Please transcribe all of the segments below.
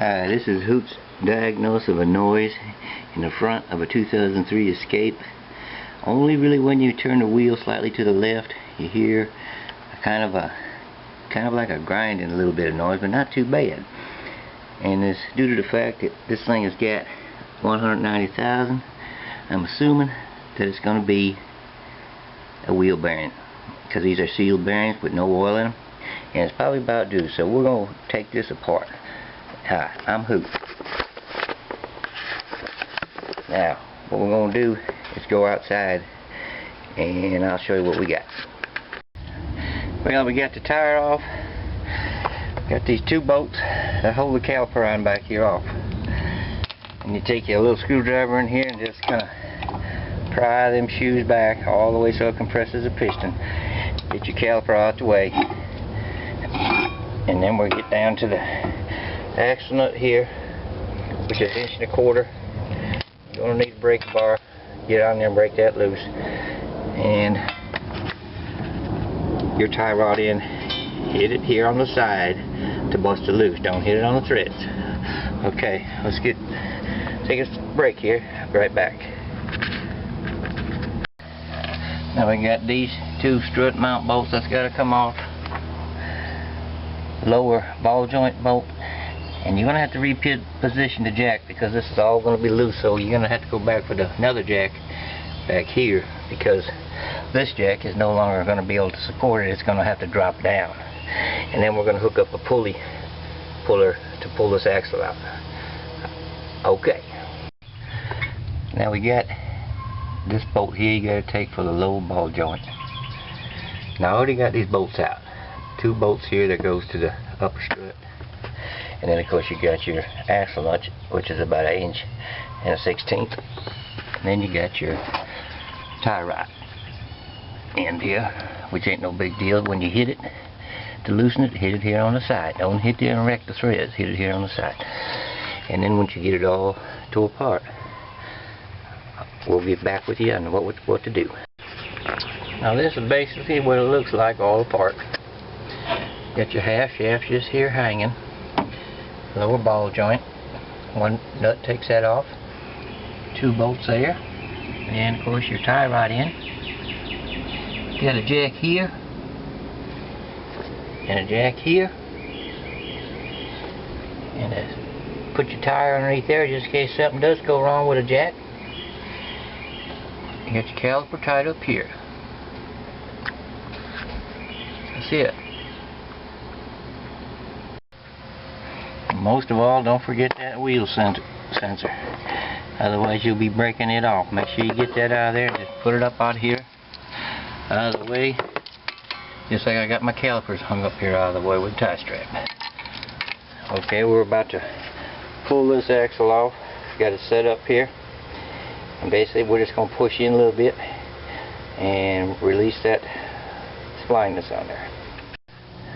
Hi, this is Hoop's diagnose of a noise in the front of a 2003 Escape. Only really when you turn the wheel slightly to the left, you hear kind of like a grinding, a little bit of noise, but not too bad. And it's due to the fact that this thing has got 190,000. I'm assuming that it's going to be a wheel bearing, because these are sealed bearings with no oil in them, and it's probably about due. So we're going to take this apart. Hi, I'm Hoop. Now, what we're going to do is go outside and I'll show you what we got. Well, we got the tire off. Got these two bolts that hold the caliper on back here off. And you take your little screwdriver in here and just kind of pry them shoes back all the way so it compresses the piston. Get your caliper out the way. And then we'll get down to the axle nut here, which is 1.25 inches. You're going to need a brake bar. Get on there and break that loose. And your tie rod in, hit it here on the side to bust it loose. Don't hit it on the threads. Okay, let's take a break here. I'll be right back. Now we got these two strut mount bolts that's got to come off. Lower ball joint bolt. And you're going to have to reposition the jack because this is all going to be loose, so you're going to have to go back with another jack back here, because this jack is no longer going to be able to support it. It's going to have to drop down. And then we're going to hook up a puller to pull this axle out. Okay. Now we got this bolt here you got to take for the lower ball joint. Now I already got these bolts out. Two bolts here that goes to the upper strut. And then of course you got your axle nut, which is about 1 1/16 inches. And then you got your tie rod end here, which ain't no big deal. When you hit it, to loosen it, hit it here on the side. Don't hit there and wreck the threads. Hit it here on the side. And then once you get it all tore apart, we'll get back with you on what to do. Now this is basically what it looks like all apart. Got your half shaft just here hanging. Lower ball joint. One nut takes that off. Two bolts there. And of course your tie rod in. Got a jack here. And a jack here. And put your tire underneath there just in case something does go wrong with a jack. You got your caliper tied up here. That's it. Most of all, don't forget that wheel sensor. Otherwise you'll be breaking it off. Make sure you get that out of there and just put it up out here, out of the way, just like I got my calipers hung up here out of the way with a tie strap. Okay, we're about to pull this axle off. Got it set up here, and basically we're just going to push in a little bit and release that splines on there.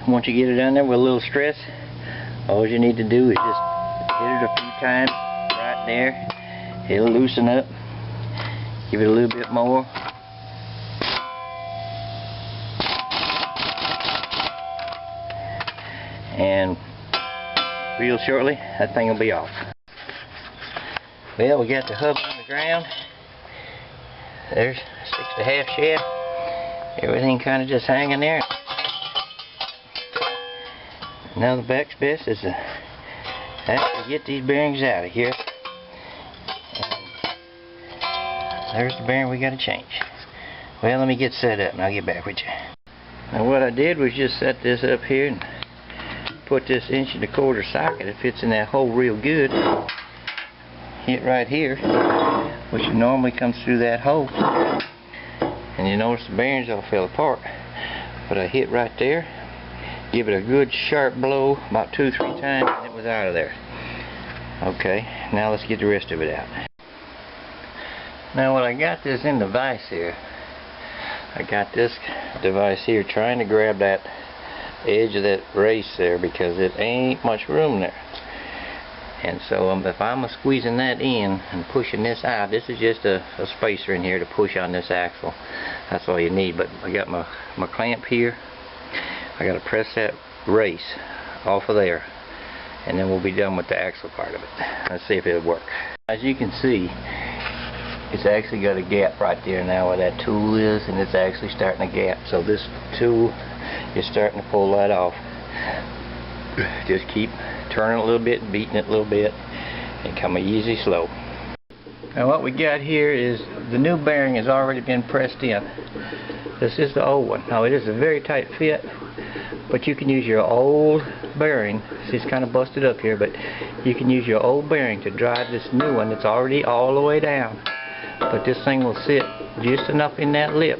Once you get it on there with a little stress, all you need to do is just hit it a few times right there. It'll loosen up. Give it a little bit more. And real shortly, that thing will be off. Well, we got the hub on the ground. There's 6.5 shaft. Everything kind of just hanging there. Now the next best is to actually get these bearings out of here. And there's the bearing we got to change. Well, let me get set up and I'll get back with you. Now what I did was just set this up here and put this 1.25 inch socket. It fits in that hole real good. Hit right here, which normally comes through that hole. And you notice the bearings all fell apart. But I hit right there. Give it a good sharp blow, about 2 or 3 times, and it was out of there. Okay, now let's get the rest of it out. Now when I got this in the vise here, I got this device here trying to grab that edge of that race there because it ain't much room there. And so if I'm squeezing that in and pushing this out, this is just a spacer in here to push on this axle. That's all you need. But I got my clamp here. I got to press that race off of there and then we'll be done with the axle part of it. Let's see if it'll work. As you can see, it's actually got a gap right there now where that tool is, and it's actually starting to gap. So this tool is starting to pull that off. Just keep turning a little bit, beating it a little bit, and come easy slow. Now what we got here is the new bearing has already been pressed in. This is the old one. Now it is a very tight fit, but you can use your old bearing. See, it's kind of busted up here, but you can use your old bearing to drive this new one that's already all the way down. But this thing will sit just enough in that lip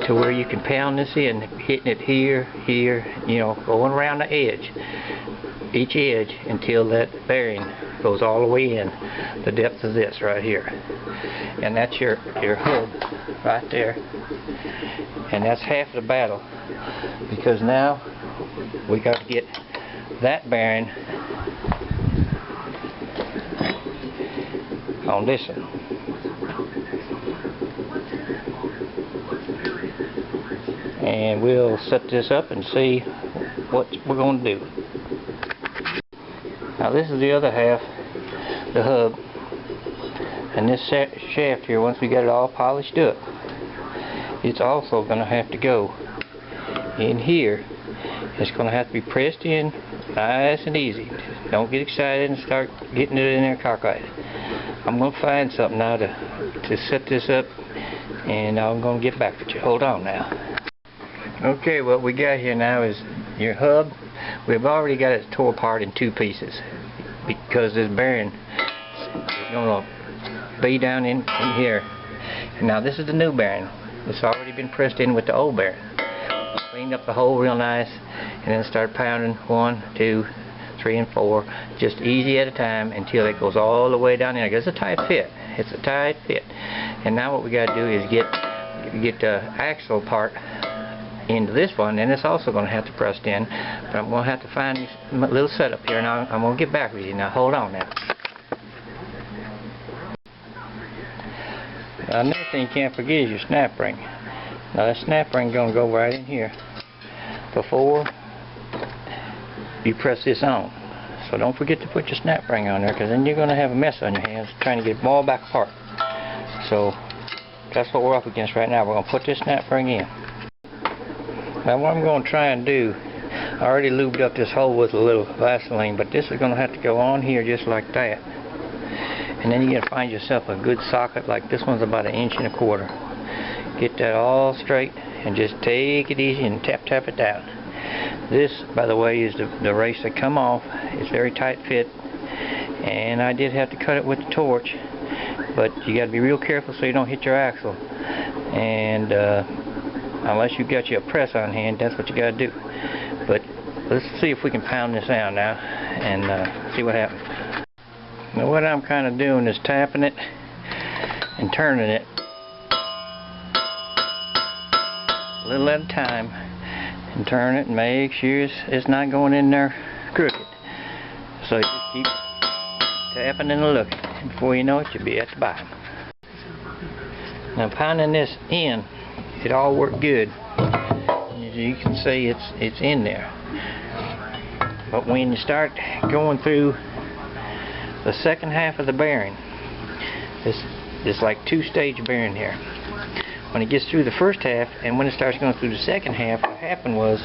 to where you can pound this in, hitting it here, you know, going around the edge, each edge, until that bearing goes all the way in the depth of this right here. And that's your hub right there. And that's half the battle, because now we got to get that bearing on this one. And we'll set this up and see what we're going to do. Now this is the other half, the hub, and this shaft here, once we get it all polished up, it's also going to have to go in here. It's going to have to be pressed in nice and easy. Don't get excited and start getting it in there cockeyed. I'm going to find something now to set this up, and I'm going to get back with you. Hold on now. Okay, what we got here now is your hub. We've already got it tore apart in two pieces because this bearing is going to be down in here. And now this is the new bearing. It's already been pressed in with the old bearing. Cleaned up the hole real nice, and then start pounding 1, 2, 3, and 4, just easy at a time until it goes all the way down in there. It's a tight fit. It's a tight fit. And now what we got to do is get the axle part into this one, and it's also going to have to press in, but I'm going to have to find this little setup here, and I'm going to get back with you. Now hold on now. Now another thing you can't forget is your snap ring. Now that snap ring is going to go right in here before you press this on. So don't forget to put your snap ring on there, because then you're going to have a mess on your hands trying to get them all back apart. So that's what we're up against right now. We're going to put this snap ring in. Now what I'm going to try and do, I already lubed up this hole with a little Vaseline, but this is going to have to go on here just like that. And then you're going to find yourself a good socket, like this one's about 1 1/4 inches. Get that all straight and just take it easy and tap it down. This, by the way, is the race that come off. It's very tight fit, and I did have to cut it with the torch, but you got to be real careful so you don't hit your axle. And unless you got your press on hand, that's what you got to do. But let's see if we can pound this out now and see what happens. Now what I'm kind of doing is tapping it and turning it a little at a time, and turn it and make sure it's not going in there crooked. So you just keep tapping and looking, and before you know it, you'll be at the bottom. Now pounding this in, it all worked good. As you can see, it's in there. But when you start going through the second half of the bearing, this like two-stage bearing here. When it gets through the first half, and when it starts going through the second half, what happened was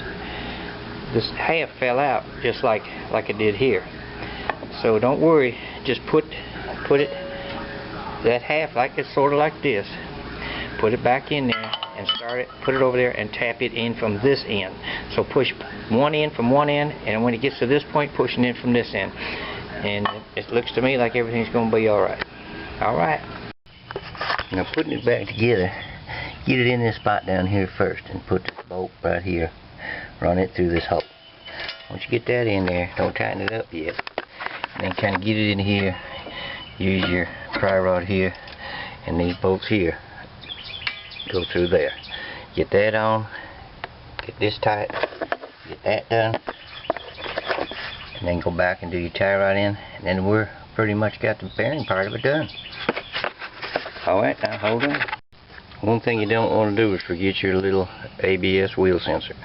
this half fell out just like it did here. So don't worry, just put it that half, like it's sort of like this. Put it back in there and put it over there and tap it in from this end. So push one end from one end, and when it gets to this point, push it in from this end. And it looks to me like everything's going to be alright. Alright. Now putting it back together, get it in this spot down here first and put the bolt right here. Run it through this hole. Once you get that in there, don't tighten it up yet. And then kind of get it in here. Use your pry rod here and these bolts here. Go through there. Get that on. Get this tight. Get that done. And then go back and do your tie rod in. And then we're pretty much got the bearing part of it done. Alright, now hold on. One thing you don't want to do is forget your little ABS wheel sensor.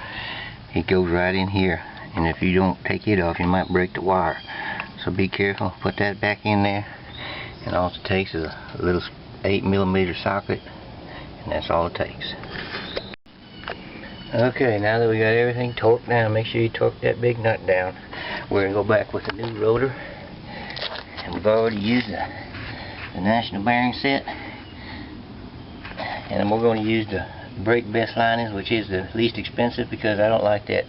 It goes right in here and if you don't take it off, you might break the wire. So be careful. Put that back in there, and all it takes is a little 8mm socket, and that's all it takes. Okay, now that we got everything torqued down, make sure you torque that big nut down. We're going to go back with a new rotor, and we've already used the national bearing set, and then we're going to use the brake best linings, which is the least expensive, because I don't like that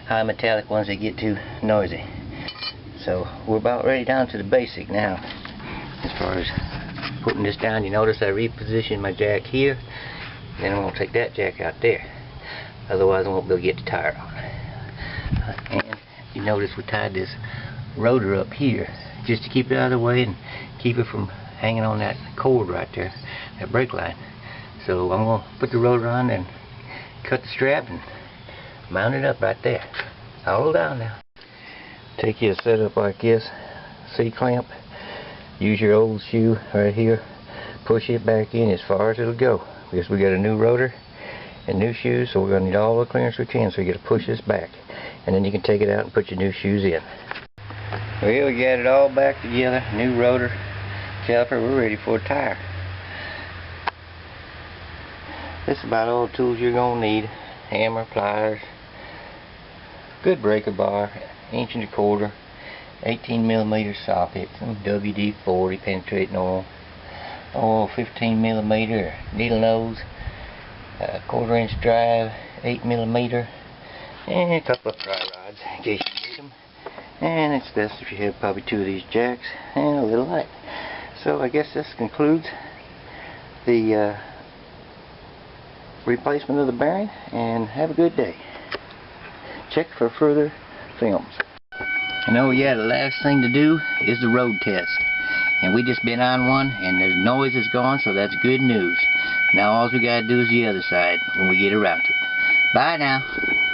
high metallic ones that get too noisy. So we're about ready down to the basic now. As far as putting this down, you notice I repositioned my jack here, then I'm going to take that jack out there, otherwise I won't be able to get the tire on. And you notice we tied this rotor up here just to keep it out of the way and keep it from hanging on that cord right there, that brake line. So I'm going to put the rotor on and cut the strap and mount it up right there. Hold down now. Take your setup like this, C-clamp. Use your old shoe right here. Push it back in as far as it'll go, because we got a new rotor and new shoes, so we're going to need all the clearance we can. So you got to push this back, and then you can take it out and put your new shoes in. Well, we got it all back together. New rotor, caliper. We're ready for a tire. This is about all the tools you're going to need. Hammer, pliers, good breaker bar, 1.25 inch, 18mm socket, some WD-40 penetrating oil, 15mm needle nose, 1/4 inch drive, 8mm, and a couple of pry rods in case you need them. And it's best if you have probably 2 of these jacks and a little light. So I guess this concludes the replacement of the bearing, and have a good day. Check for further films. And oh yeah, the last thing to do is the road test. And we just been on one, and the noise is gone, so that's good news. Now all we gotta do is the other side when we get around to it. Bye now.